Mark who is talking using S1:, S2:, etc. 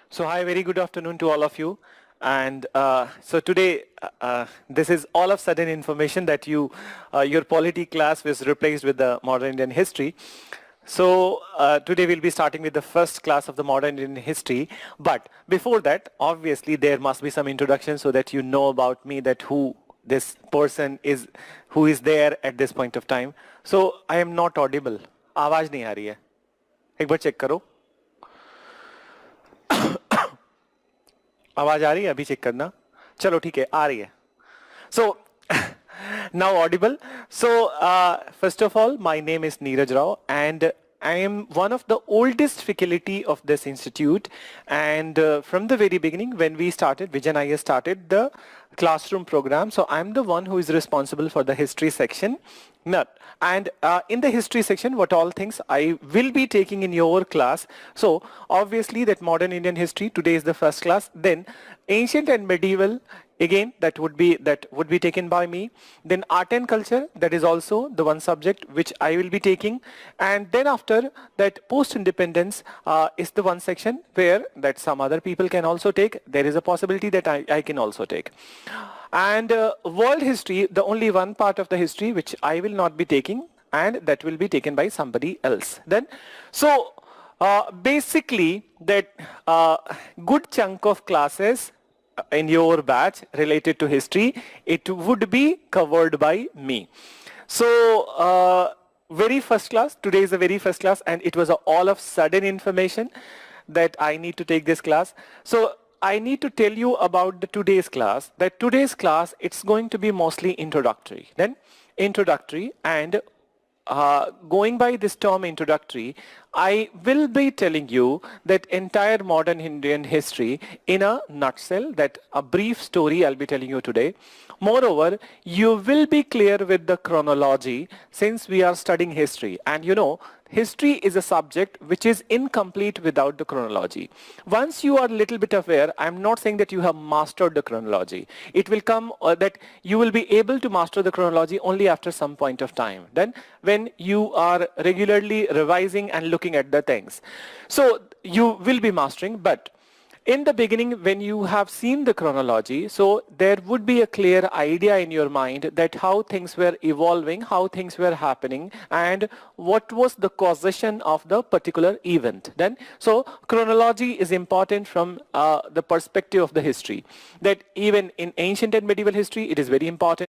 S1: So hi, very good afternoon to all of you. And so today, this is all of sudden information that your polity class was replaced with the modern Indian history. So today we'll be starting with the first class of the modern Indian history. But before that, obviously there must be some introduction so that you know about me, that who this person is, who is there at this point of time. So I am not audible. आवाज नहीं आ रही है. एक बार check करो. आवाज आ रही है अभी चेक करना चलो ठीक है आ रही है so now audible so first of all my name is Neeraj Rao and I am one of the oldest faculty of this institute and from the very beginning when we started Vijay and I started the classroom program so I'm the one who is responsible for the history section and in the history section what all things I will be taking in your class so obviously that modern Indian history today is the first class then ancient and medieval again that would be taken by me then art and culture that is also the one subject which I will be taking and then after that post independence is the one section where that some other people can also take there is a possibility that I can also take and world history the only one part of the history which I will not be taking and that will be taken by somebody else then so basically that good chunk of classes in your batch related to history, it would be covered by me. So very first class, today is the very first class and it was all of sudden information that I need to take this class. So I need to tell you about the today's class, that today's class, it's going to be mostly introductory. Then introductory and going by this term introductory, I will be telling you that entire modern Indian history in a nutshell, that a brief story I'll be telling you today. Moreover, you will be clear with the chronology since we are studying history and you know history is a subject which is incomplete without the chronology. Once you are a little bit aware, I'm not saying that you have mastered the chronology. It will come that you will be able to master the chronology only after some point of time. Then when you are regularly revising and looking at the things. So you will be mastering, but in the beginning when you have seen the chronology, so there would be a clear idea in your mind that how things were evolving, how things were happening and what was the causation of the particular event. Then so chronology is important from the perspective of the history, that even in ancient and medieval history it is very important.